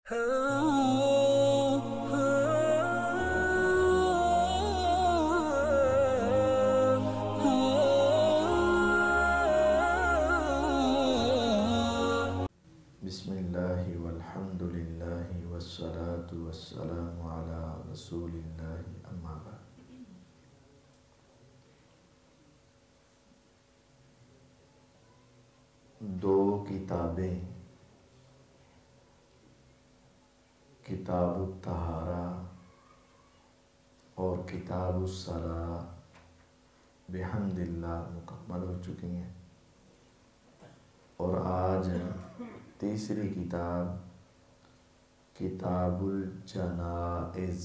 بسم اللہ والحمد للہ والصلاة والسلام علی رسول اللہ اما بعد۔ دو کتابیں، کتاب الطہارہ اور کتاب الصلاۃ بحمد اللہ مکمل ہو چکی ہیں، اور آج تیسری کتاب کتاب الجنائز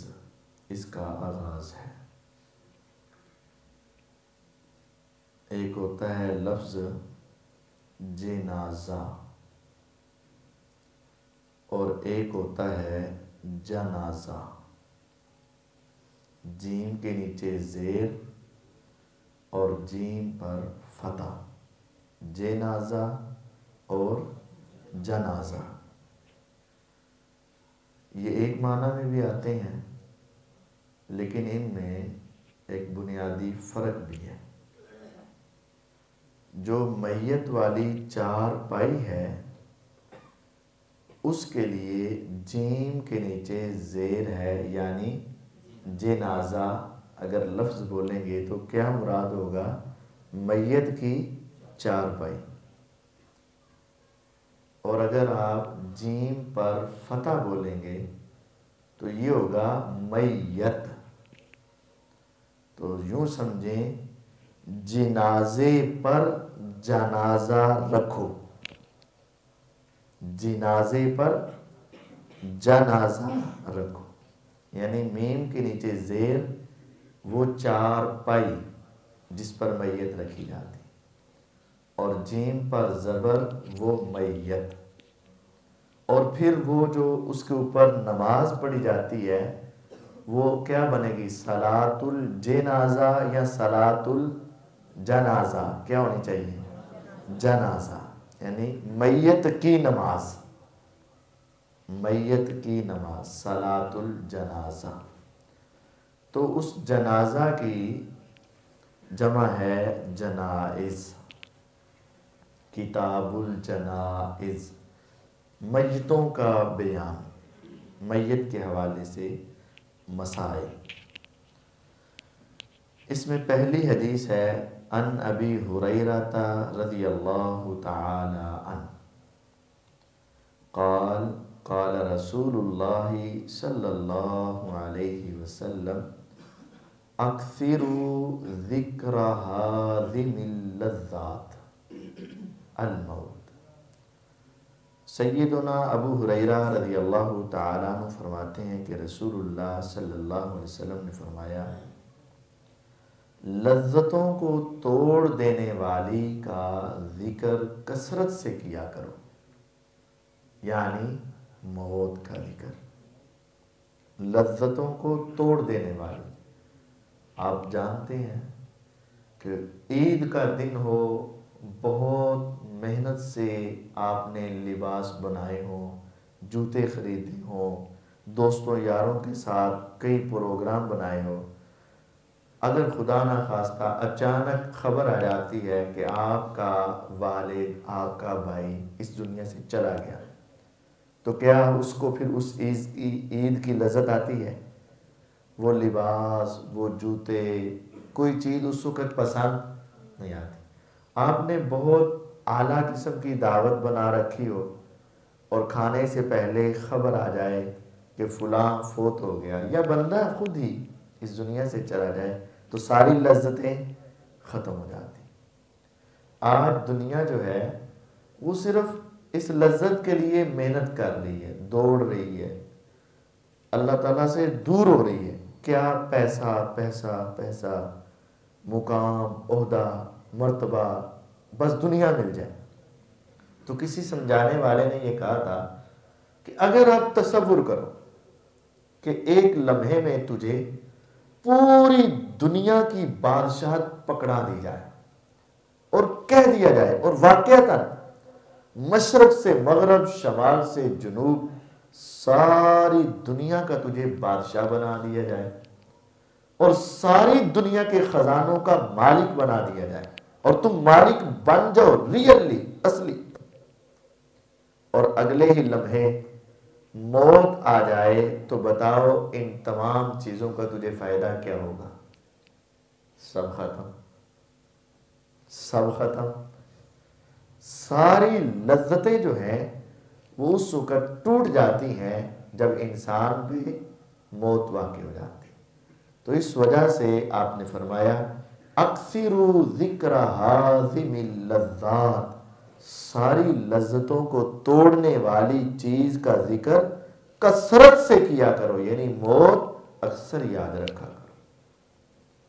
اس کا آغاز ہے۔ ایک ہوتا ہے لفظ جنازہ اور ایک ہوتا ہے جنازہ، جیم کے نیچے زیر اور جیم پر فتح، جنازہ اور جنازہ۔ یہ ایک معنی میں بھی آتے ہیں، لیکن ان میں ایک بنیادی فرق بھی ہے۔ جو میت والی چار پائی ہے اس کے لیے جیم کے نیچے زیر ہے، یعنی جنازہ اگر لفظ بولیں گے تو کیا مراد ہوگا؟ میت کی چار پائی۔ اور اگر آپ جیم پر فتح بولیں گے تو یہ ہوگا میت۔ تو یوں سمجھیں جنازے پر جنازہ رکھو، جنازے پر جنازہ رکھو، یعنی میم کے نیچے زیر وہ چار پائی جس پر میت رکھی جاتی، اور جیم پر زبر وہ میت، اور پھر وہ جو اس کے اوپر نماز پڑھی جاتی ہے وہ کیا بنے گی؟ صلاۃ الجنازہ یا صلاۃ الجنازہ کیا ہونی چاہیے؟ جنازہ، یعنی میت کی نماز، میت کی نماز صلاۃ الجنازہ۔ تو اس جنازہ کی جمع ہے جنائز، کتاب الجنائز، میتوں کا بیان، میت کے حوالے سے مسائل۔ اس میں پہلی حدیث ہے ان ابی ہریرہ رضی اللہ تعالی عنہ قال قال رسول اللہ صلی اللہ علیہ وسلم اکثروا ذکر ہاذم اللذات الموت۔ سیدنا ابو ہریرہ رضی اللہ تعالیٰ عنہ فرماتے ہیں کہ رسول اللہ صلی اللہ علیہ وسلم نے فرمایا لذتوں کو توڑ دینے والی کا ذکر کثرت سے کیا کرو، یعنی موت کا ذکر، لذتوں کو توڑ دینے والی۔ آپ جانتے ہیں کہ عید کا دن ہو، بہت محنت سے آپ نے لباس بنائے ہوں، جوتے خریدے ہوں، دوستوں یاروں کے ساتھ کئی پروگرام بنائے ہوں، اگر خدا نہ خواستہ اچانک خبر آ جاتی ہے کہ آپ کا والد، آپ کا بھائی اس دنیا سے چلا گیا، تو کیا اس کو پھر اس عید کی لذت آتی ہے؟ وہ لباس، وہ جوتے، کوئی چیز اس وقت پسند نہیں آتی۔ آپ نے بہت اعلیٰ قسم کی دعوت بنا رکھی ہو اور کھانے سے پہلے خبر آ جائے کہ فلاں فوت ہو گیا، یا بندہ خود ہی اس دنیا سے چلا جائے، تو ساری لذتیں ختم ہو جاتی۔ آج دنیا جو ہے وہ صرف اس لذت کے لیے محنت کر رہی ہے، دوڑ رہی ہے، اللہ تعالیٰ سے دور ہو رہی ہے۔ کیا؟ پیسہ پیسہ پیسہ، مقام، عہدہ، مرتبہ، بس دنیا مل جائے۔ تو کسی سمجھانے والے نے یہ کہا تھا کہ اگر آپ تصور کرو کہ ایک لمحے میں تجھے پوری دنیا کی بادشاہت پکڑا دی جائے اور کہہ دیا جائے، اور واقعتاً مشرق سے مغرب، شمال سے جنوب، ساری دنیا کا تجھے بادشاہ بنا دیا جائے اور ساری دنیا کے خزانوں کا مالک بنا دیا جائے اور تم مالک بن جاؤ ریئلی، اصلی، اور اگلے ہی لمحے موت آ جائے تو بتاؤ ان تمام چیزوں کا تجھے فائدہ کیا ہوگا؟ سب ختم، سب ختم۔ ساری لذتیں جو ہیں وہ اس وقت ٹوٹ جاتی ہیں جب انسان پہ موت واقع ہو جاتی ہے۔ تو اس وجہ سے آپ نے فرمایا اکثروا ذکر ہاضم اللذات، ساری لذتوں کو توڑنے والی چیز کا ذکر کثرت سے کیا کرو، یعنی موت اکثر یاد رکھا کرو۔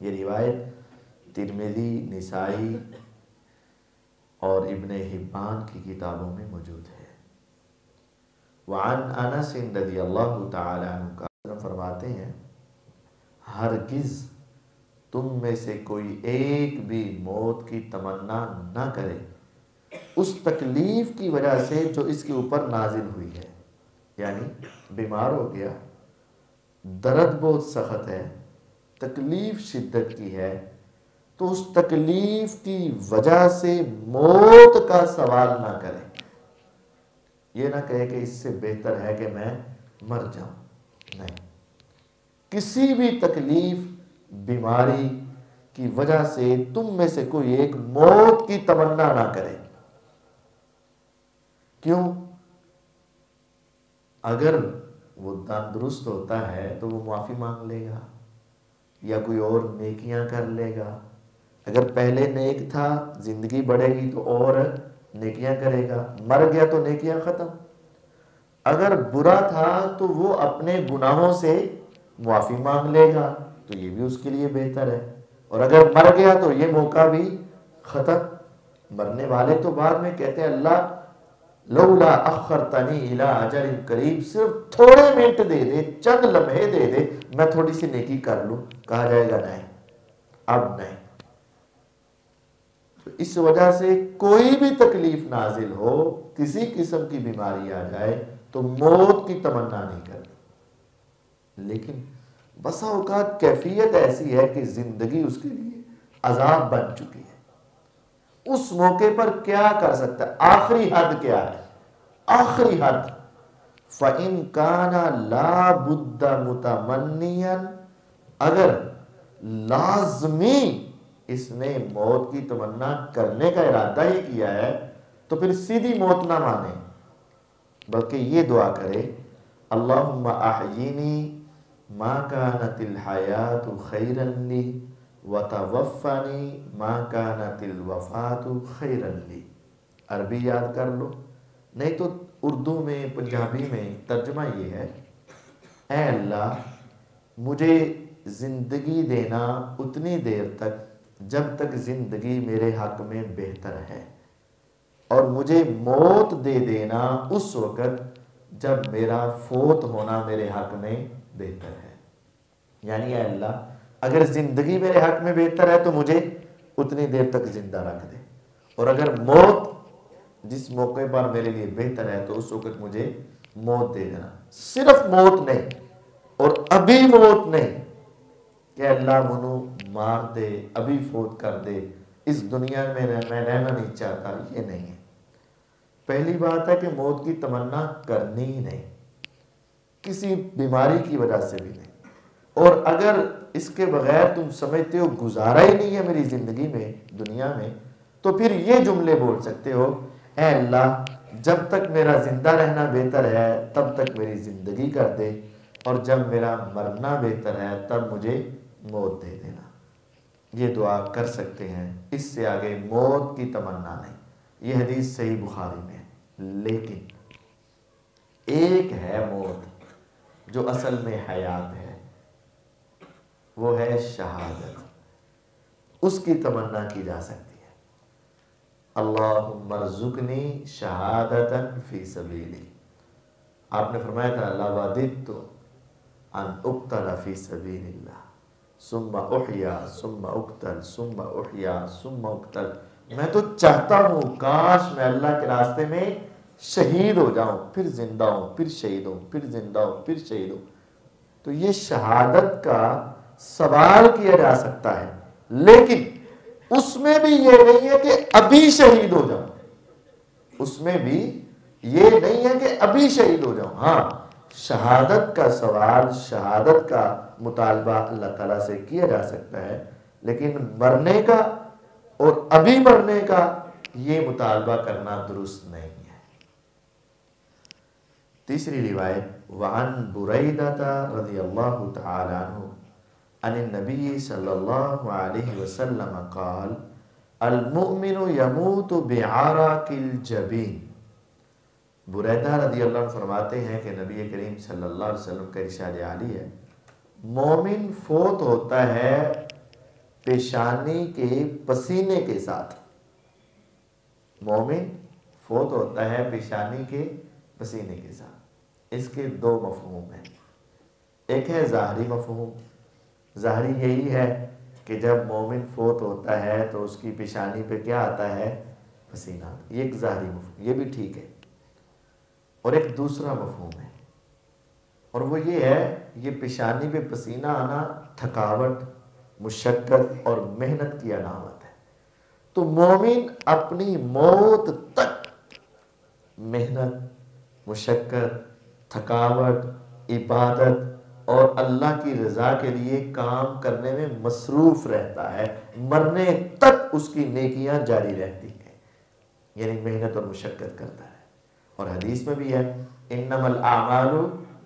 یہ روایت ترمذی، نسائی اور ابن حبان کی کتابوں میں موجود ہے۔ وعن انس رضی اللہ تعالی عنہ کا فرماتے ہیں ہرگز تم میں سے کوئی ایک بھی موت کی تمنا نہ کرے اس تکلیف کی وجہ سے جو اس کے اوپر نازل ہوئی ہے، یعنی بیمار ہو گیا، درد بہت سخت ہے، تکلیف شدت کی ہے، تو اس تکلیف کی وجہ سے موت کا سوال نہ کرے۔ یہ نہ کہے کہ اس سے بہتر ہے کہ میں مر جاؤں، نہیں، کسی بھی تکلیف، بیماری کی وجہ سے تم میں سے کوئی ایک موت کی تمنا نہ کرے۔ کیوں؟ اگر وہ تندرست ہوتا ہے تو وہ معافی مانگ لے گا یا کوئی اور نیکیاں کر لے گا۔ اگر پہلے نیک تھا، زندگی بڑھے گی تو اور نیکیاں کرے گا، مر گیا تو نیکیاں ختم۔ اگر برا تھا تو وہ اپنے گناہوں سے معافی مانگ لے گا تو یہ بھی اس کے لیے بہتر ہے، اور اگر مر گیا تو یہ موقع بھی ختم۔ مرنے والے تو بعد میں کہتے ہیں اللہ لولا اخرتنی الی اجل قریب، صرف تھوڑے منٹ دے دے، چند لمحے دے دے، میں تھوڑی سی نیکی کر لوں۔ کہا جائے گا نہیں، اب نہیں۔ تو اس وجہ سے کوئی بھی تکلیف نازل ہو، کسی قسم کی بیماری آ جائے تو موت کی تمنا نہیں کرنی۔ لیکن بسا اوقات کیفیت ایسی ہے کہ زندگی اس کے لیے عذاب بن چکی ہے، اس موقع پر کیا کر سکتا ہے؟ آخری حد کیا ہے؟ آخری حد فَإِن كَانَ لَا بُدَّ مُتَمَنِّيًا، اگر لازمی اس نے موت کی تمنا کرنے کا ارادہ ہی کیا ہے تو پھر سیدھی موت نہ مانے، بلکہ یہ دعا کرے اللہم احیینی ما کانت الحیات خیرا لی وتوفنی ما کانت الوفات خیرا لی۔ عربی یاد کر لو، نہیں تو اردو میں، پنجابی میں ترجمہ یہ ہے، اے اللہ مجھے زندگی دینا اتنی دیر تک جب تک زندگی میرے حق میں بہتر ہے، اور مجھے موت دے دینا اس وقت جب میرا فوت ہونا میرے حق میں بہتر ہے۔ یعنی اے اللہ اگر زندگی میرے حق میں بہتر ہے تو مجھے اتنی دیر تک زندہ رکھ دے، اور اگر موت جس موقع پر میرے لیے بہتر ہے تو اس وقت مجھے موت دے دینا۔ صرف موت نہیں، اور ابھی موت نہیں کہ اللہ منو مار دے، ابھی فوت کر دے، اس دنیا میں میں رہنا نہیں چاہتا، یہ نہیں ہے۔ پہلی بات ہے کہ موت کی تمنا کرنی ہی نہیں، کسی بیماری کی وجہ سے بھی نہیں، اور اگر اس کے بغیر تم سمجھتے ہو گزارا ہی نہیں ہے میری زندگی میں، دنیا میں، تو پھر یہ جملے بول سکتے ہو اے اللہ جب تک میرا زندہ رہنا بہتر ہے تب تک میری زندگی کر دے، اور جب میرا مرنا بہتر ہے تب مجھے موت دے دینا۔ یہ دعا کر سکتے ہیں، اس سے آگے موت کی تمنا نہیں۔ یہ حدیث صحیح بخاری میں ہے۔ لیکن ایک ہے موت جو اصل میں حیات ہے، وہ ہے شہادت، اس کی تمنا کی جا سکتی ہے۔ اللہم ارزقنی شہادتا فی سبیلی، آپ نے فرمایا تھا لوددت ان اقتل فی سبیل اللہ ثم احیا ثم اقتل ثم احیا ثم اقتل، میں تو چاہتا ہوں کاش میں اللہ کے راستے میں شہید ہو جاؤں پھر زندہ ہوں پھر شہید ہوں پھر زندہ ہوں پھر شہید ہوں. تو یہ شہادت کا سوال کیا جا سکتا ہے، لیکن اس میں بھی یہ نہیں ہے کہ ابھی شہید ہو جاؤں، اس میں بھی یہ نہیں ہے کہ ابھی شہید ہو جاؤں. ہاں، شہادت کا سوال، شہادت کا مطالبہ اللہ تعالیٰ سے کیا جا سکتا ہے، لیکن مرنے کا اور ابھی مرنے کا یہ مطالبہ کرنا درست نہیں ہے. تیسری روایت، وعن بریدہ رضی اللہ تعالی عنہ عن النبی صلی اللہ علیہ وسلم قال المؤمن یموت بعرق الجبین. بریدہ رضی اللہ عنہ فرماتے ہیں کہ نبی کریم صلی اللہ علیہ وسلم کا ارشاد عالی ہے، مومن فوت ہوتا ہے پیشانی کے پسینے کے ساتھ. مومن فوت ہوتا ہے پیشانی کے پسینے کے ساتھ. اس کے دو مفہوم ہیں. ایک ہے ظاہری مفہوم، ظاہری یہی ہے کہ جب مومن فوت ہوتا ہے تو اس کی پیشانی پہ کیا آتا ہے؟ پسینہ. یہ ایک ظاہری مفہوم، یہ بھی ٹھیک ہے. اور ایک دوسرا مفہوم ہے، اور وہ یہ ہے، یہ پیشانی پہ پسینہ آنا تھکاوٹ، مشقت اور محنت کی علامت ہے. تو مومن اپنی موت تک محنت، مشقت، تھکاوٹ، عبادت اور اللہ کی رضا کے لیے کام کرنے میں مصروف رہتا ہے. مرنے تک اس کی نیکیاں جاری رہتی ہیں، یعنی محنت اور مشقت کرتا ہے. اور حدیث میں بھی ہے، انما الاعمال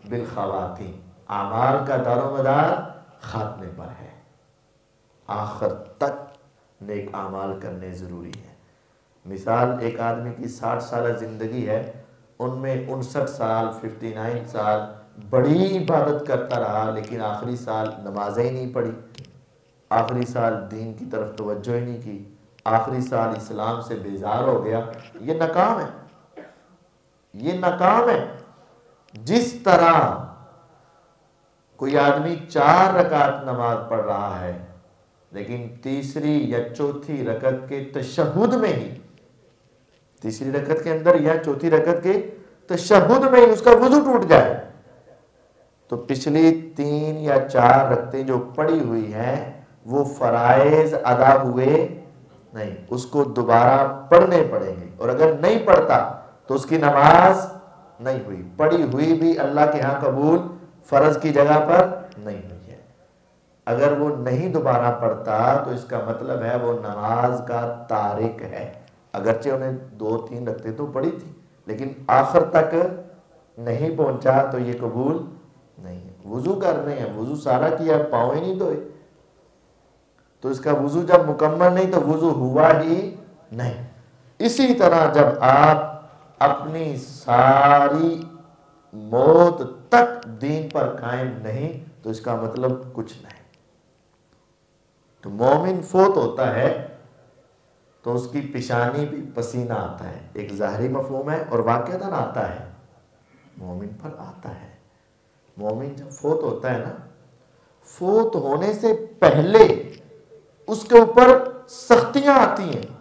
بالخواتیم، اعمال کا دار و مدار خاتمے پر ہے. آخر تک نیک اعمال کرنے ضروری ہے. مثال، ایک آدمی کی 60 سالہ زندگی ہے، ان میں 59 سال 59 سال بڑی عبادت کرتا رہا، لیکن آخری سال نمازیں ہی نہیں پڑھی، آخری سال دین کی طرف توجہ ہی نہیں کی، آخری سال اسلام سے بیزار ہو گیا. یہ ناکام ہے، یہ ناکام ہے. جس طرح کوئی آدمی 4 رکعت نماز پڑھ رہا ہے، لیکن تیسری یا چوتھی رکعت کے تشہد میں ہی، تیسری رکعت کے اندر یا چوتھی رکعت کے تشہد میں ہی اس کا وضو ٹوٹ جائے، تو پچھلی 3 یا 4 رکعتیں جو پڑی ہوئی ہیں وہ فرائض ادا ہوئے نہیں، اس کو دوبارہ پڑھنے پڑیں گے. اور اگر نہیں پڑھتا تو اس کی نماز نہیں ہوئی، پڑھی ہوئی بھی اللہ کے ہاں قبول فرض کی جگہ پر نہیں ہوئی ہے. اگر وہ نہیں دوبارہ پڑھتا تو اس کا مطلب ہے وہ نماز کا تارک ہے. اگرچہ انہیں 2-3 رکعتیں تو پڑھی تھی، لیکن آخر تک نہیں پہنچا تو یہ قبول نہیں ہے. وضو کرنے ہیں، وضو سارا کیا، پاؤں ہی نہیں دھوئے، تو اس کا وضو جب مکمل نہیں تو وضو ہوا ہی نہیں. اسی طرح جب آپ اپنی ساری موت تک دین پر قائم نہیں تو اس کا مطلب کچھ نہیں. تو مومن فوت ہوتا ہے تو اس کی پیشانی بھی پسینہ آتا ہے. ایک ظاہری مفہوم ہے اور واقعتاً آتا ہے، مومن پر آتا ہے. مومن جب فوت ہوتا ہے نا، فوت ہونے سے پہلے اس کے اوپر سختیاں آتی ہیں،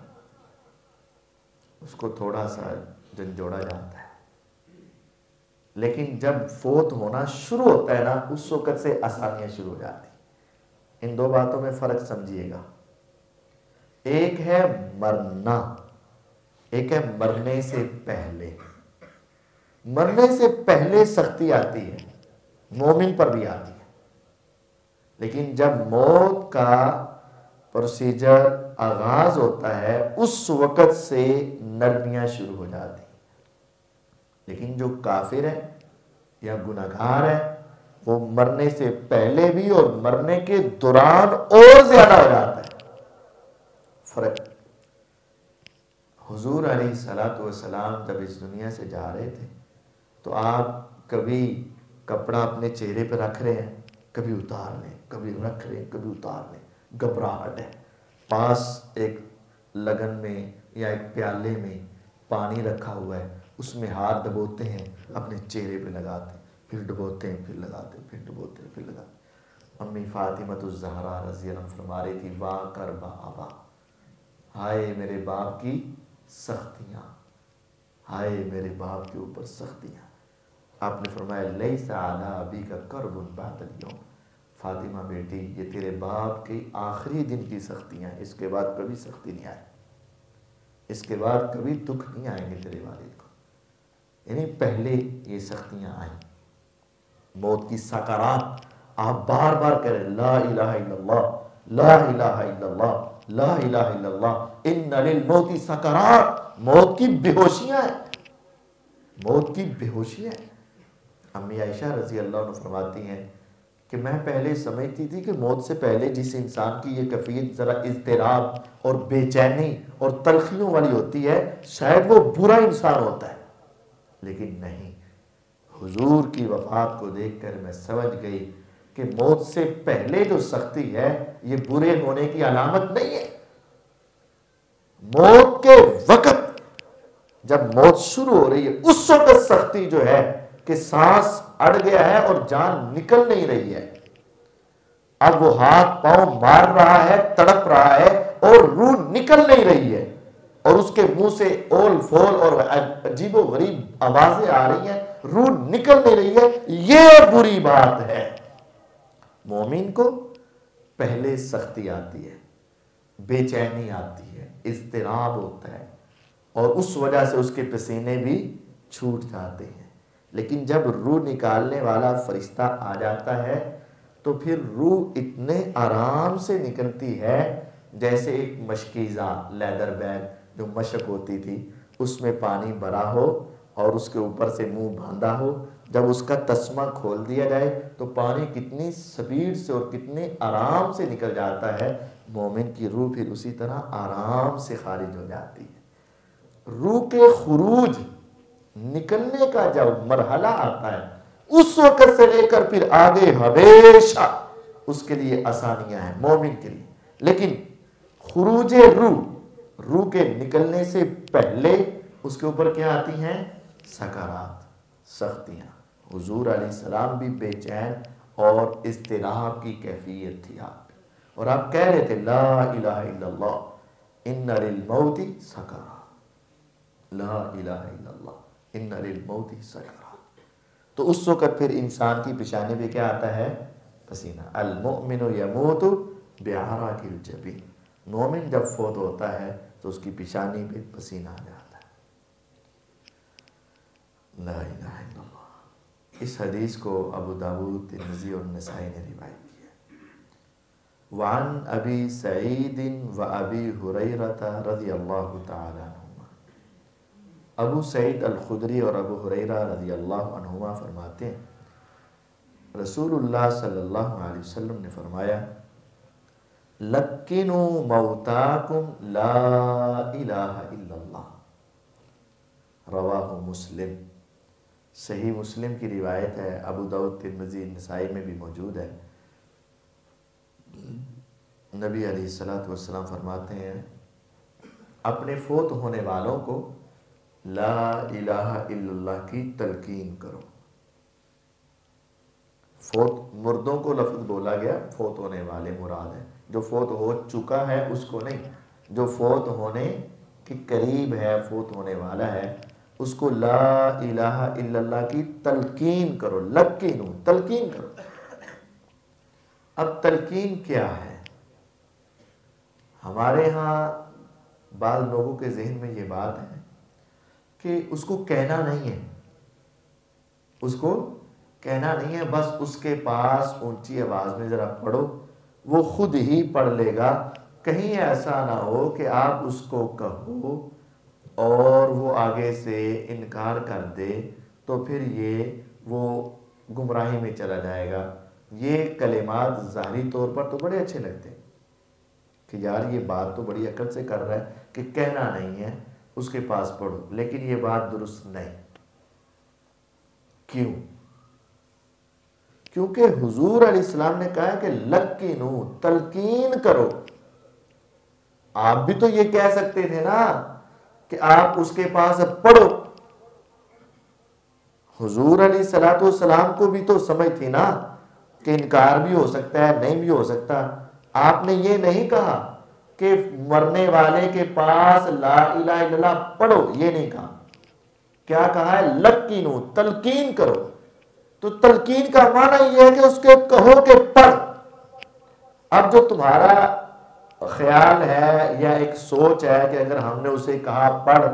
اس کو تھوڑا سا جھنجھوڑا جاتا ہے. لیکن جب فوت ہونا شروع ہوتا ہے نا، اس وقت سے آسانیاں شروع ہو جاتی. ان 2 باتوں میں فرق سمجھیے گا. ایک ہے مرنا، ایک ہے مرنے سے پہلے. مرنے سے پہلے سختی آتی ہے، مومن پر بھی آتی ہے، لیکن جب موت کا پروسیجر آغاز ہوتا ہے اس وقت سے نرمیاں شروع ہو جاتی ہیں. لیکن جو کافر ہے یا گناہگار ہے وہ مرنے سے پہلے بھی اور مرنے کے دوران اور زیادہ ہو جاتا ہے. فرق. حضور علیہ الصلوۃ والسلام جب اس دنیا سے جا رہے تھے تو آپ کبھی کپڑا اپنے چہرے پہ رکھ رہے ہیں، کبھی اتار لیں، کبھی رکھ رہے ہیں، کبھی اتار لیں. گھبراہٹ ہے. پاس ایک لگن میں یا ایک پیالے میں پانی رکھا ہوا ہے، اس میں ہاتھ ڈبوتے ہیں، اپنے چہرے پہ لگاتے ہیں، پھر ڈبوتے ہیں، پھر لگاتے ہیں، پھر ڈبوتے ہیں، پھر لگاتے ہیں. امی فاطمہ الزہرا رضی اللہ عنہ فرما رہی تھی، واہ کربا آبا، ہائے میرے باپ کی سختیاں، ہائے میرے باپ کے اوپر سختیاں. آپ نے فرمایا لیس علی ابی کا کرب بعد اليوم، فاطمہ بیٹی یہ تیرے باپ کے آخری دن کی سختیاں ہیں، اس کے بعد کبھی سختی نہیں آئے، اس کے بعد کبھی دکھ نہیں آئیں گے تیرے والد کو. یعنی پہلے یہ سختیاں آئیں، موت کی سکرات. آپ بار بار کہہ رہے لا الہ الا اللہ، لا الہ الا اللہ، لا الہ الا اللہ، ان للموت سکرات. موت کی بے ہوشیاں ہیں، موت کی بے ہوشیاں ہیں. امی عائشہ رضی اللہ عنہ فرماتی ہیں کہ میں پہلے سمجھتی تھی کہ موت سے پہلے جس انسان کی یہ کیفیت ذرا اضطراب اور بے چینی اور تلخیوں والی ہوتی ہے شاید وہ برا انسان ہوتا ہے، لیکن نہیں. حضور کی وفات کو دیکھ کر میں سمجھ گئی کہ موت سے پہلے جو سختی ہے یہ برے ہونے کی علامت نہیں ہے. موت کے وقت جب موت شروع ہو رہی ہے اس وقت سختی جو ہے کہ سانس اڑ گیا ہے اور جان نکل نہیں رہی ہے، اب وہ ہاتھ پاؤں مار رہا ہے، تڑپ رہا ہے اور روح نکل نہیں رہی ہے، اور اس کے منہ سے اول فول اور عجیب و غریب آوازیں آ رہی ہیں، روح نکل نہیں رہی ہے. یہ بری بات ہے. مومن کو پہلے سختی آتی ہے، بے چینی آتی ہے، اضطراب ہوتا ہے، اور اس وجہ سے اس کے پسینے بھی چھوٹ جاتے ہیں. لیکن جب روح نکالنے والا فرشتہ آ جاتا ہے تو پھر روح اتنے آرام سے نکلتی ہے جیسے ایک مشکیزہ لیدر بیگ جو مشک ہوتی تھی اس میں پانی بھرا ہو اور اس کے اوپر سے منہ باندھا ہو، جب اس کا تسمہ کھول دیا جائے تو پانی کتنی سپیڈ سے اور کتنے آرام سے نکل جاتا ہے. مومن کی روح پھر اسی طرح آرام سے خارج ہو جاتی ہے. روح کے خروج نکلنے کا جب مرحلہ آتا ہے اس وقت سے لے کر پھر آگے ہمیشہ اس کے لیے آسانیاں ہیں مومن کے لیے. لیکن خروج روح کے نکلنے سے پہلے اس کے اوپر کیا آتی ہیں؟ سکرات، سختیاں. حضور علیہ السلام بھی بے چین اور اضطراب کی کیفیت تھی آپ، اور آپ کہہ رہے تھے لا الہ الا اللہ ان للموت سکرات، لا الہ الا اللہ ان للموت سکرات. تو اس وقت پھر انسان کی پیشانی پہ کیا آتا ہے؟ پسینہ. المؤمن یموت بعرق الجبین. مومن جب فوت ہوتا ہے تو اس کی پیشانی پہ پسینہ آ جاتا ہے. لا الہ الا اللہ. اس حدیث کو ابو داود، ترمذی اور نسائی نے روایت کیا. وعن ابی سعید و ابی ہریرہ رضی اللہ تعالی عنہما. ابو سعید الخدری اور ابو ہریرہ رضی اللہ عنہما فرماتے ہیں رسول اللہ صلی اللہ علیہ وسلم نے فرمایا لَقِّنُوا مَوْتَاكُمْ لَا إِلَٰهَ إِلَّا اللَّهُ رواہ مسلم. صحیح مسلم کی روایت ہے، ابو داؤد، ترمذی، نسائی میں بھی موجود ہے. نبی علیہ الصلوۃ والسلام فرماتے ہیں اپنے فوت ہونے والوں کو لا الہ الا اللہ کی تلقین کرو. فوت مردوں کو لفظ بولا گیا، فوت ہونے والے مراد ہیں. جو فوت ہو چکا ہے اس کو نہیں، جو فوت ہونے کے قریب ہے، فوت ہونے والا ہے، اس کو لا الہ الا اللہ کی تلقین کرو. لقینو، تلقین کرو. اب تلقین کیا ہے؟ ہمارے ہاں بعض لوگوں کے ذہن میں یہ بات ہے کہ اس کو کہنا نہیں ہے، اس کو کہنا نہیں ہے، بس اس کے پاس اونچی آواز میں ذرا پڑھو، وہ خود ہی پڑھ لے گا. کہیں ایسا نہ ہو کہ آپ اس کو کہو اور وہ آگے سے انکار کر دے تو پھر وہ گمراہی میں چلا جائے گا. یہ کلمات ظاہری طور پر تو بڑے اچھے لگتے ہیں کہ یار یہ بات تو بڑی عقل سے کر رہا ہے کہ کہنا نہیں ہے، اس کے پاس پڑھو، لیکن یہ بات درست نہیں. کیوں؟ کیونکہ حضور علیہ السلام نے کہا کہ لقینو، تلقین کرو. آپ بھی تو یہ کہہ سکتے تھے نا کہ آپ اس کے پاس پڑھو. حضور علیہ الصلوۃ والسلام کو بھی تو سمجھ تھی نا کہ انکار بھی ہو سکتا ہے، نہیں بھی ہو سکتا. آپ نے یہ نہیں کہا کہ مرنے والے کے پاس لا الہ الا اللہ پڑھو، یہ نہیں کہا. کیا کہا ہے؟ لقینو، تلقین کرو. تو تلقین کا معنی یہ ہے کہ اس کے کہو کہ پڑھ. اب جو تمہارا خیال ہے یا ایک سوچ ہے کہ اگر ہم نے اسے کہا پڑھ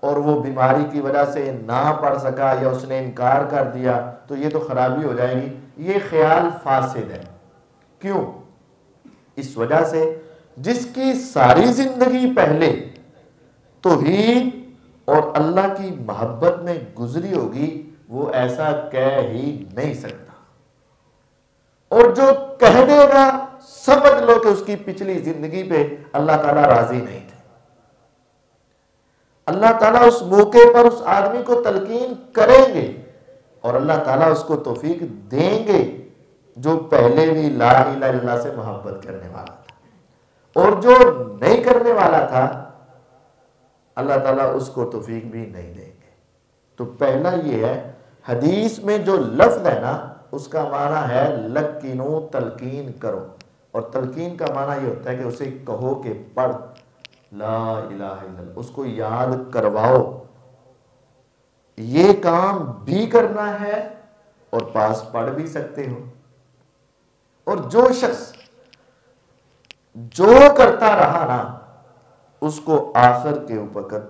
اور وہ بیماری کی وجہ سے نہ پڑھ سکا یا اس نے انکار کر دیا تو یہ تو خرابی ہو جائے گی، یہ خیال فاسد ہے. کیوں؟ اس وجہ سے جس کی ساری زندگی پہلے توحید اور اللہ کی محبت میں گزری ہوگی وہ ایسا کہہ ہی نہیں سکتا. اور جو کہہ دے گا سمجھ لو کہ اس کی پچھلی زندگی پہ اللہ تعالیٰ راضی نہیں تھے. اللہ تعالیٰ اس موقع پر اس آدمی کو تلقین کریں گے اور اللہ تعالیٰ اس کو توفیق دیں گے جو پہلے بھی لا الہ الا اللہ سے محبت کرنے والا تھا. اور جو نہیں کرنے والا تھا اللہ تعالیٰ اس کو توفیق بھی نہیں دیں گے. تو پہلا یہ ہے، حدیث میں جو لفظ ہے نا اس کا معنی ہے لقینو، تلقین کرو. اور تلقین کا معنی یہ ہوتا ہے کہ اسے کہو کہ پڑھ لا الہ الا اللہ، اس کو یاد کرواؤ. یہ کام بھی کرنا ہے اور پاس پڑھ بھی سکتے ہو. اور جو شخص جو کرتا رہا نا اس کو آخر کے وقت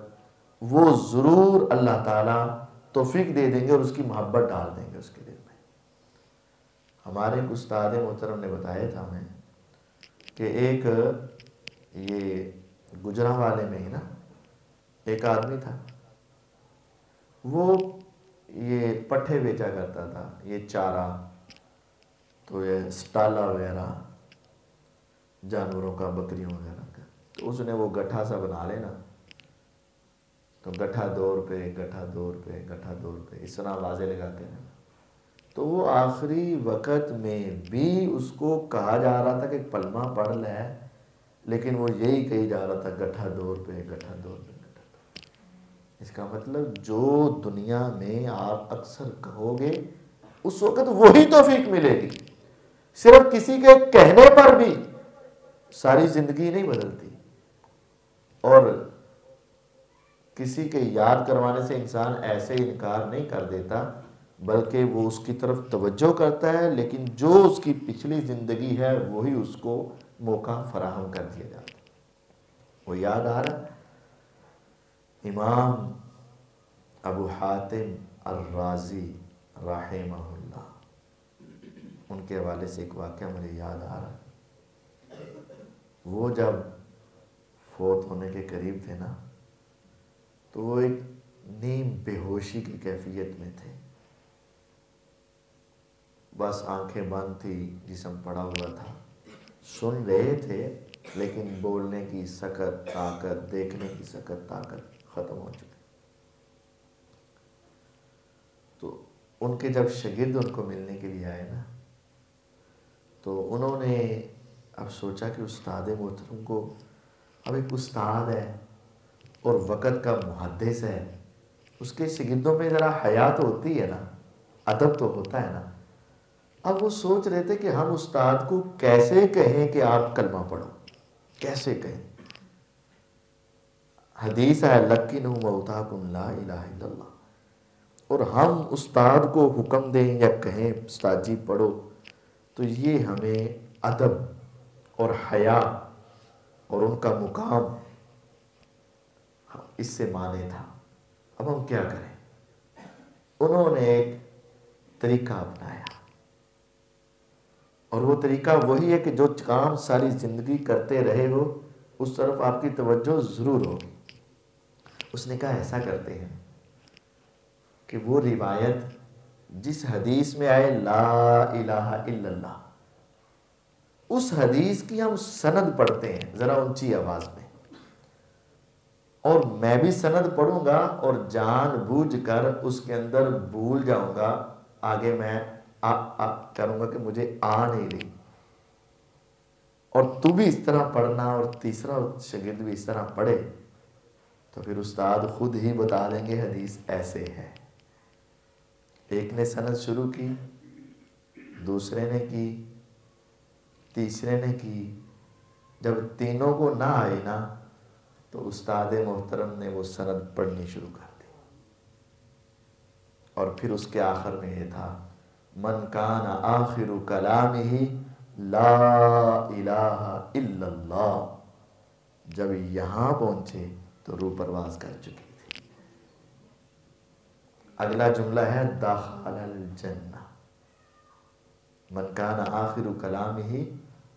وہ ضرور اللہ تعالیٰ توفیق دے دیں گے اور اس کی محبت ڈال دیں گے اس کے دل میں. ہمارے ایک استاد محترم نے بتایا تھا ہمیں کہ ایک یہ گجرانوالے میں ہی نا ایک آدمی تھا، وہ یہ پٹھے بیچا کرتا تھا، یہ چارہ تو یہ سٹالا وغیرہ جانوروں کا، بکریوں وغیرہ کا. تو اس نے وہ گٹھا سا بنا لینا، تو گٹھا 2 روپے، گٹھا 2 روپے، گٹھا 2 روپے، اس طرح آوازیں لگاتے ہیں. تو وہ آخری وقت میں بھی اس کو کہا جا رہا تھا کہ کلمہ پڑھ لے، لیکن وہ یہی کہی جا رہا تھا گٹھا 2 روپے، گٹھا 2 روپے، گٹھا 2 روپے. اس کا مطلب جو دنیا میں آپ اکثر کہو گے اس وقت وہی توفیق ملے گی. صرف کسی کے کہنے پر بھی ساری زندگی نہیں بدلتی، اور کسی کے یاد کروانے سے انسان ایسے انکار نہیں کر دیتا بلکہ وہ اس کی طرف توجہ کرتا ہے، لیکن جو اس کی پچھلی زندگی ہے وہی اس کو موقع فراہم کر دیا جاتا ہے. وہ یاد آ رہا امام ابو حاتم الرازی رحمہ اللہ، ان کے حوالے سے ایک واقعہ مجھے یاد آ رہا. وہ جب فوت ہونے کے قریب تھے نا تو وہ ایک نیم بے ہوشی کی کیفیت میں تھے. بس آنکھیں بند تھی، جسم پڑا ہوا تھا، سن رہے تھے لیکن بولنے کی سکت طاقت، دیکھنے کی سکت طاقت ختم ہو چکی. تو ان کے جب شاگرد ان کو ملنے کے لیے آئے نا تو انہوں نے اب سوچا کہ استاد محترم کو، اب ایک استاد ہے اور وقت کا محدث ہے، اس کے شاگردوں میں ذرا حیا تو ہوتی ہے نا، ادب تو ہوتا ہے نا. اب وہ سوچ رہے تھے کہ ہم استاد کو کیسے کہیں کہ آپ کلمہ پڑھو، کیسے کہیں. حدیث ہے لقنوا موتاکم لا الہ الا اللہ، اور ہم استاد کو حکم دیں یا کہیں استاد جی پڑھو تو یہ ہمیں ادب اور حیا اور ان کا مقام اس سے مانے تھا. اب ہم کیا کریں؟ انہوں نے ایک طریقہ اپنایا، اور وہ طریقہ وہی ہے کہ جو کام ساری زندگی کرتے رہے ہو اس طرف آپ کی توجہ ضرور ہوگی. اس نے کہا ایسا کرتے ہیں کہ وہ روایت جس حدیث میں آئے لا الہ الا اللہ، اس حدیث کی ہم سند پڑھتے ہیں ذرا اونچی آواز میں، اور میں بھی سند پڑھوں گا اور جان بوجھ کر اس کے اندر بھول جاؤں گا، آگے میں کروں گا کہ مجھے آ نہیں رہی، اور تو بھی اس طرح پڑھنا اور تیسرا شاگرد بھی اس طرح پڑھے، تو پھر استاد خود ہی بتا دیں گے حدیث ایسے ہے. ایک نے سند شروع کی، دوسرے نے کی، تیسرے نے کی. جب تینوں کو نہ آئے نا تو استاد محترم نے وہ سند پڑھنی شروع کر دی. اور پھر اس کے آخر میں یہ تھا من کان آخر کلامہ لا الہ الا اللہ. جب یہاں پہنچے تو روح پرواز کر چکی تھی. اگلا جملہ ہے دخل الجنہ. من کان آخر کلامہ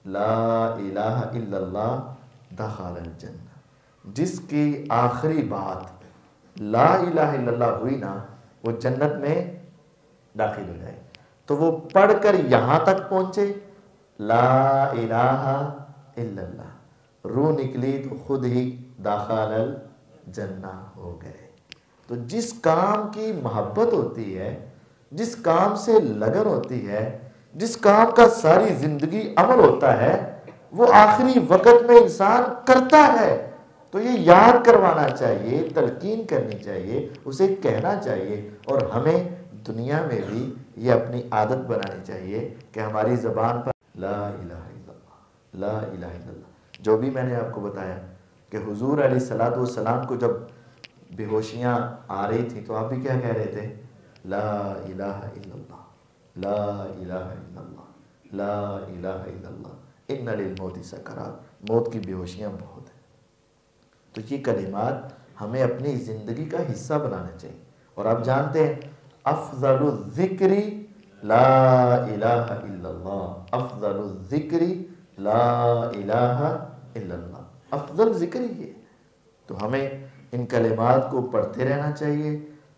لا الہ الا اللہ دخل الجنہ. جس کی آخری بات لا الہ الا اللہ ہوئی نا وہ جنت میں داخل ہو جائے. تو وہ پڑھ کر یہاں تک پہنچے لا الہ الا اللہ, روح نکلی تو خود ہی داخل الجنہ ہو گئے. تو جس کام کی محبت ہوتی ہے, جس کام سے لگن ہوتی ہے, جس کام کا ساری زندگی عمل ہوتا ہے, وہ آخری وقت میں انسان کرتا ہے. تو یہ یاد کروانا چاہیے, تلقین کرنی چاہیے, اسے کہنا چاہیے. اور ہمیں دنیا میں بھی یہ اپنی عادت بنانی چاہیے کہ ہماری زبان پر لا الہ الا اللہ, لا الہ الا اللہ. جو بھی میں نے آپ کو بتایا کہ حضور علیہ الصلوۃ والسلام کو جب بے ہوشیاں آ رہی تھی تو آپ بھی کیا کہہ رہے تھے؟ لا الہ الا اللہ, لا الہ الا اللہ, لا الہ الا اللہ, ان للموت سکرات. موت کی بے ہوشیاں بہت ہیں. تو یہ کلمات ہمیں اپنی زندگی کا حصہ بنانا چاہیے. اور آپ جانتے ہیں افضل الذکر لا الہ الا اللہ, افضل الذکر لا الہ الا اللہ. افضل ذکر ہی ہے. تو ہمیں ان کلمات کو پڑھتے رہنا چاہیے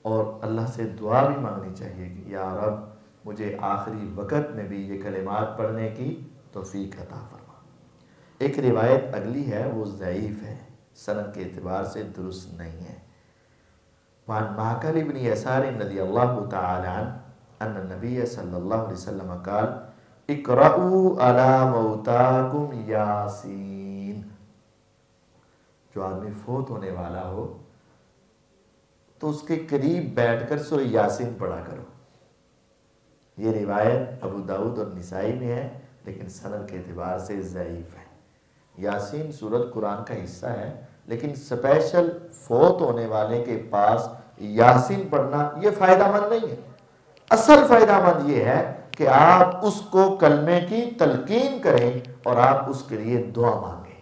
اور اللہ سے دعا بھی مانگنی چاہیے کہ یا رب مجھے آخری وقت میں بھی یہ کلمات پڑھنے کی توفیق عطا فرما. ایک روایت اگلی ہے وہ ضعیف ہے, سند کے اعتبار سے درست نہیں ہے. وعن معقل بن یسار رضی اللہ تعالی عنہ ان النبی صلی اللہ علیہ وسلم قال اقرؤوا علی موتاکم یاسین. جو آدمی فوت ہونے والا ہو تو اس کے قریب بیٹھ کر سورہ یاسین پڑھا کرو. یہ روایت ابو داؤد اور نسائی میں ہے لیکن سند کے اعتبار سے ضعیف ہے. یاسین سورۃ قرآن کا حصہ ہے لیکن سپیشل فوت ہونے والے کے پاس یاسین پڑھنا یہ فائدہ مند نہیں ہے. اصل فائدہ مند یہ ہے کہ آپ اس کو کلمے کی تلقین کریں اور آپ اس کے لیے دعا مانگیں.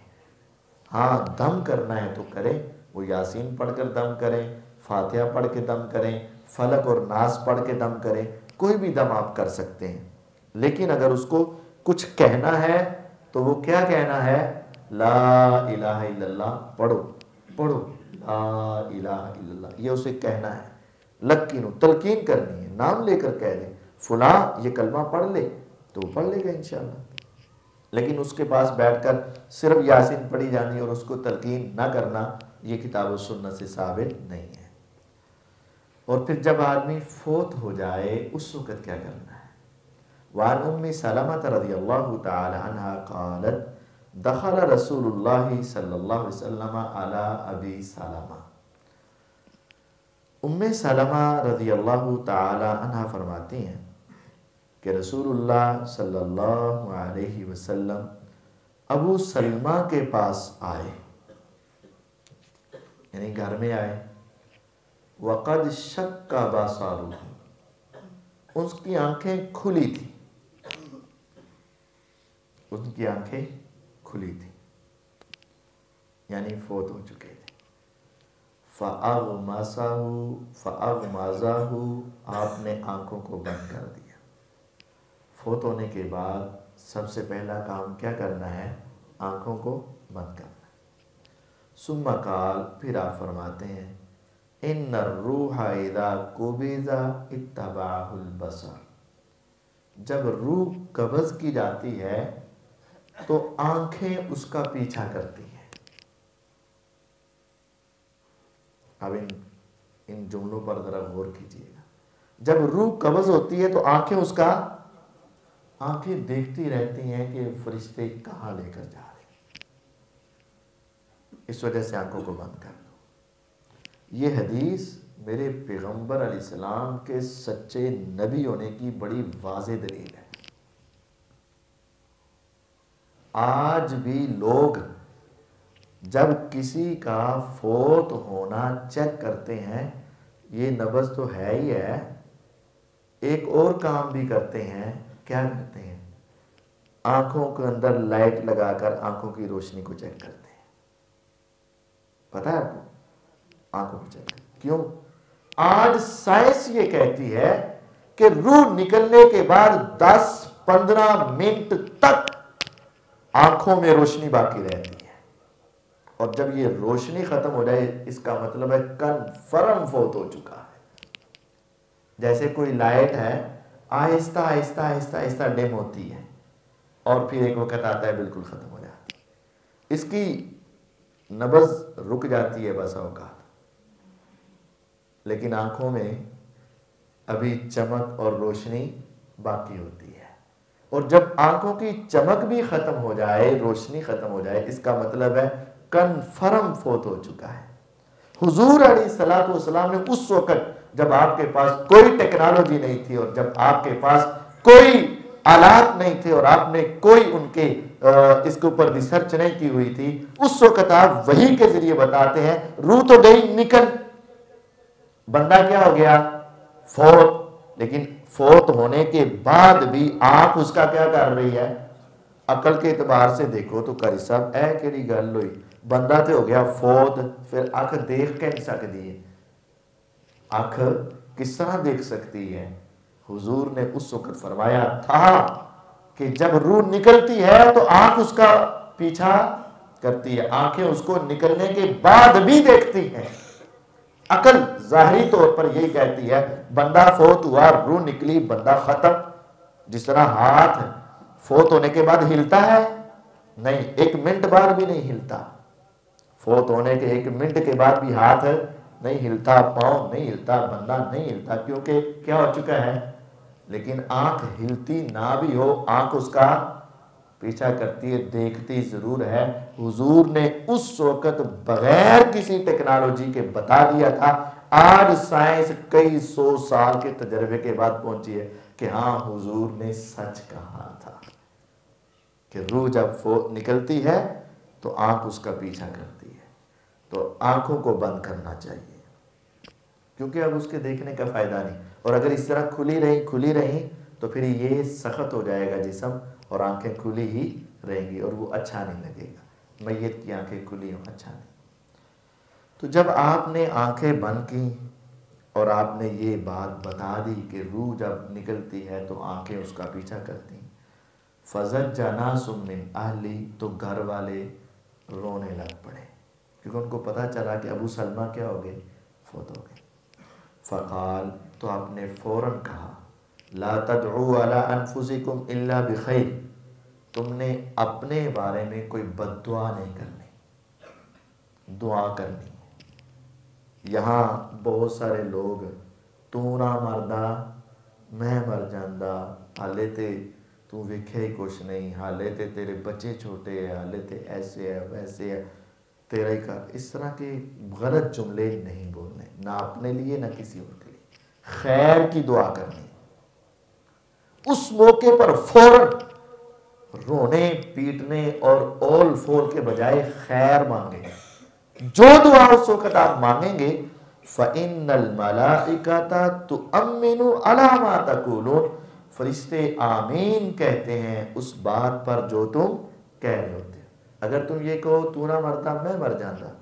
ہاں دم کرنا ہے تو کریں, وہ یاسین پڑھ کر دم کریں, فاتحہ پڑھ کے دم کریں, فلق اور ناس پڑھ کے دم کریں, کوئی بھی دم آپ کر سکتے ہیں. لیکن اگر اس کو کچھ کہنا ہے تو وہ کیا کہنا ہے؟ لا الہ الا اللہ پڑھو, پڑھو لا الہ الا اللہ, یہ اسے کہنا ہے. لقینو تلقین کرنی ہے, نام لے کر کہہ دیں فلاں یہ کلمہ پڑھ لے تو وہ پڑھ لے گا انشاءاللہ. لیکن اس کے پاس بیٹھ کر صرف یاسین پڑھی جانی اور اس کو تلقین نہ کرنا یہ کتاب و سنت سے ثابت نہیں ہے. اور پھر جب آدمی فوت ہو جائے اس وقت کیا کرنا ہے؟ وعن ام سلمہ رضی اللہ تعالی عنہ قالت دخل رسول اللہ صلی اللہ علیہ وسلم علی ابی سلمہ. ام سلمہ رضی اللہ تعالی عنہ فرماتی ہیں کہ رسول اللہ صلی اللہ علیہ وسلم ابو سلمہ کے پاس آئے, یعنی گھر میں آئے. وقد شق بصرہ, اس کی آنکھیں کھلی تھی, ان کی آنکھیں کھلی تھی یعنی فوت ہو چکے تھے. فَأَغْمَزَهُ, آپ نے آنکھوں کو بند کر دیا. فوت ہونے کے بعد سب سے پہلا کام کیا کرنا ہے؟ آنکھوں کو بند کرنا. ثم قال, پھر آپ فرماتے ہیں ان الروح اذا قبض اتبعه البصر. جب روح قبض کی جاتی ہے تو آنکھیں اس کا پیچھا کرتی ہیں. اب ان جملوں پر ذرا غور کیجیے گا. جب روح قبض ہوتی ہے تو آنکھیں دیکھتی رہتی ہیں کہ فرشتے کہاں لے کر جا رہے ہیں. اس وجہ سے آنکھوں کو بند کر دو. یہ حدیث میرے پیغمبر علیہ السلام کے سچے نبی ہونے کی بڑی واضح دلیل ہے. آج بھی لوگ جب کسی کا فوت ہونا چیک کرتے ہیں, یہ نبض تو ہے ہی ہے ایک اور کام بھی کرتے ہیں. کیا کرتے ہیں؟ آنکھوں کے اندر لائٹ لگا کر آنکھوں کی روشنی کو چیک کرتے ہیں. پتہ ہے آپ کو؟ آنکھوں کو چیک کرتے ہیں. کیوں؟ آج سائنس یہ کہتی ہے کہ روح نکلنے کے بعد 10-15 منٹ تک آنکھوں میں روشنی باقی رہتی ہے، اور جب یہ روشنی ختم ہو جائے اس کا مطلب ہے کنفرم فوت ہو چکا ہے. جیسے کوئی لائٹ ہے، آہستہ آہستہ آہستہ آہستہ ڈم ہوتی ہے اور پھر ایک وقت آتا ہے بالکل ختم ہو جاتی ہے. اس کی نبض رک جاتی ہے بسا اوقات، لیکن آنکھوں میں ابھی چمک اور روشنی باقی ہوتی ہے. اور جب آنکھوں کی چمک بھی ختم ہو جائے، روشنی ختم ہو جائے، اس کا مطلب ہے کنفرم فوت ہو چکا ہے. حضور علیہ الصلوۃ والسلام نے اس وقت جب آپ کے پاس کوئی ٹیکنالوجی نہیں تھی اور جب آپ کے پاس کوئی آلات نہیں تھے اور آپ نے کوئی ان کے اس کے اوپر ریسرچ نہیں کی ہوئی تھی، اس وقت آپ وحی کے ذریعے بتاتے ہیں روح تو گئی نکل، بندہ کیا ہو گیا؟ فوت. لیکن فوت ہونے کے بعد بھی آنکھ اس کا کیا کر رہی ہے؟ عقل کے اعتبار سے دیکھو تو کری صاحب اے کیڑی گل ہوئی، بندہ تے ہو گیا فوت، پھر اکھ دیکھ کے نہیں سکتی ہے. اکھ کس طرح دیکھ سکتی ہے؟ حضور نے اس وقت فرمایا تھا کہ جب روح نکلتی ہے تو آنکھ اس کا پیچھا کرتی ہے، آنکھیں اس کو نکلنے کے بعد بھی دیکھتی ہیں. عقل ظاہری طور پر یہی کہتی ہے بندہ فوت ہوا، روح نکلی، بندہ ختم. جس طرح ہاتھ فوت ہونے کے بعد ہلتا ہے؟ نہیں، 1 منٹ بعد بھی نہیں ہلتا. فوت ہونے کے 1 منٹ کے بعد بھی ہاتھ نہیں ہلتا، پاؤں نہیں ہلتا، بندہ نہیں ہلتا، کیونکہ کیا ہو چکا ہے. لیکن آنکھ ہلتی نہ بھی ہو، آنکھ اس کا پیچھا کرتی ہے، دیکھتی ضرور ہے. حضور نے اس وقت بغیر کسی ٹیکنالوجی کے بتا دیا تھا. آج سائنس کئی 100 سال کے تجربے کے بعد پہنچی ہے کہ ہاں حضور نے سچ کہا تھا کہ روح جب نکلتی ہے تو آنکھ اس کا پیچھا کرتی ہے. تو آنکھوں کو بند کرنا چاہیے، کیونکہ اب اس کے دیکھنے کا فائدہ نہیں. اور اگر اس طرح کھلی رہیں تو پھر یہ سخت ہو جائے گا جسم اور آنکھیں کھلی ہی رہیں گی اور وہ اچھا نہیں لگے گا. میت کی آنکھیں کھلی ہوں اچھا نہیں. تو جب آپ نے آنکھیں بند کی اور آپ نے یہ بات بتا دی کہ روح جب نکلتی ہے تو آنکھیں اس کا پیچھا کرتی ہیں، فَزَجَّ نَاسٌ مِّنْ أَهْلِهِ، تو گھر والے رونے لگ پڑے، کیونکہ ان کو پتہ چلا کہ ابو سلمہ کیا ہو گئے؟ فوت ہو گئے. فقال، تو آپ نے فوراً کہا لا تدعوا علی انفسکم الا بخیر، تم نے اپنے بارے میں کوئی بد دعا نہیں کرنی، دعا کرنی. یہاں بہت سارے لوگ تو نہ مردا میں مر جاندہ، حالے تے تو ویکھے ہی کچھ نہیں، حالے تے تیرے بچے چھوٹے ہیں، حالے تے ایسے ہے ویسے ہے، تیرا ہی کر. اس طرح کے غلط جملے نہیں بولنے، نہ اپنے لیے نہ کسی اور کے لیے. خیر کی دعا کرنی. اس موقع پر فوراً رونے پیٹنے اور اول فول کے بجائے خیر مانگیں. جو دعا اس وقت آپ مانگیں گے فَإِنَّ الْمَلَائِكَةَ تُؤَمِّنُ عَلَى مَا تَقُولُونَ، فرشتے آمین کہتے ہیں اس بات پر جو تم کہہ رہے ہوتے. اگر تم یہ کہو تو نہ مرتا میں مر جاتا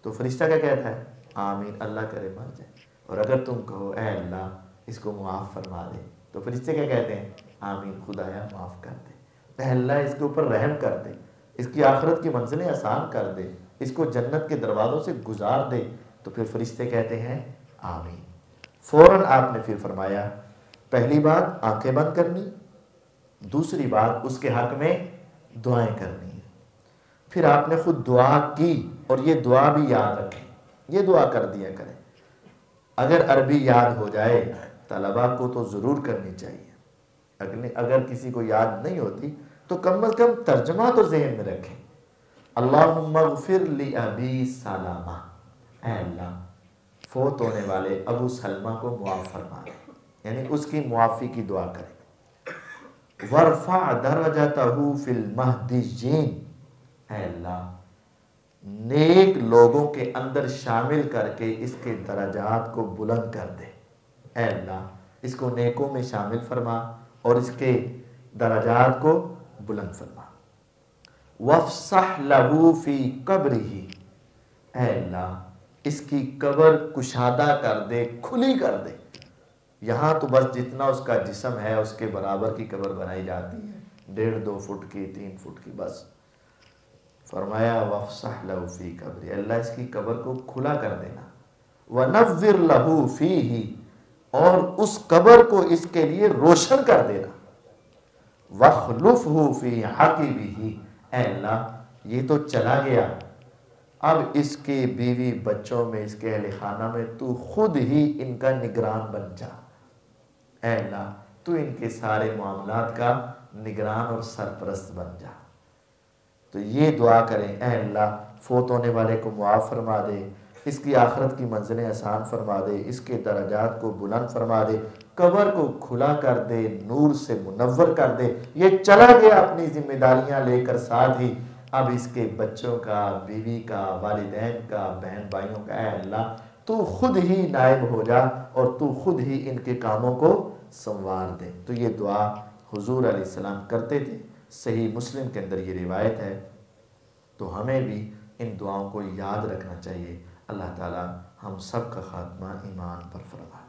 تو فرشتہ کیا کہتا ہے؟ آمین، اللہ کرے مر جائے. اور اگر تم کہو اے اللہ اس کو معاف فرما دے تو فرشتے کیا کہتے ہیں؟ آمین، خدایا معاف کر دے، اے اللہ اس کے اوپر رحم کر دے، اس کی آخرت کی منزلیں آسان کر دے، اس کو جنت کے دروازوں سے گزار دے. تو پھر فرشتے کہتے ہیں آمین. فوراً آپ نے پھر فرمایا پہلی بات آنکھیں بند کرنی، دوسری بات اس کے حق میں دعائیں کرنی. پھر آپ نے خود دعا کی، اور یہ دعا بھی یاد رکھیں، یہ دعا کر دیا کریں. اگر عربی یاد ہو جائے طلباء کو تو ضرور کرنی چاہیے، اگر کسی کو یاد نہیں ہوتی تو کم از کم ترجمہ تو ذہن میں رکھیں. اللہم اغفر لی ابی سلمہ، اے اللہ فوت ہونے والے ابو سلمہ کو معاف فرما دے، یعنی اس کی معافی کی دعا کریں. وارفع درجتہ فی المہدیین، اے اللہ نیک لوگوں کے اندر شامل کر کے اس کے درجات کو بلند کر دے. اے اللہ اس کو نیکوں میں شامل فرما اور اس کے درجات کو بلند فرما۔ وَافْصَحْ لَهُ فِي قَبْرِهِ، اے اللہ اس کی قبر کشادہ کر دے، کھلی کر دے۔ یہاں تو بس جتنا اس کا جسم ہے اس کے برابر کی قبر بنائی جاتی ہے، 1.5-2 فٹ کی، 3 فٹ کی، بس۔ فرمایا وَافْصَحْ لَهُ فِي قَبْرِهِ، اللہ اس کی قبر کو کھلا کر دینا۔ وَنَوِّرْ لَهُ فِيهِ، اور اس قبر کو اس کے لیے روشن کر دینا۔ وَاخْلُفْهُ فِي عَقِبِهِ، اے اللہ یہ تو چلا گیا، اب اس کے بیوی بچوں میں، اس کے اہل خانہ میں تو خود ہی ان کا نگران بن جا۔ اے اللہ تو ان کے سارے معاملات کا نگران اور سرپرست بن جا۔ تو یہ دعا کریں، اے اللہ فوت ہونے والے کو معاف فرما دے، اس کی آخرت کی منزلیں آسان فرما دے، اس کے درجات کو بلند فرما دے، قبر کو کھلا کر دے، نور سے منور کر دے۔ یہ چلا گیا اپنی ذمہ داریاں لے کر، ساتھ ہی اب اس کے بچوں کا، بیوی کا، والدین کا، بہن بھائیوں کا، اے اللہ تو خود ہی نائب ہو جا اور تو خود ہی ان کے کاموں کو سنوار دے۔ تو یہ دعا حضور علیہ السلام کرتے تھے، صحیح مسلم کے اندر یہ روایت ہے۔ تو ہمیں بھی ان دعاؤں کو یاد رکھنا چاہیے۔ اللہ تعالی ہم سب کا خاتمہ ایمان پر فرمائے۔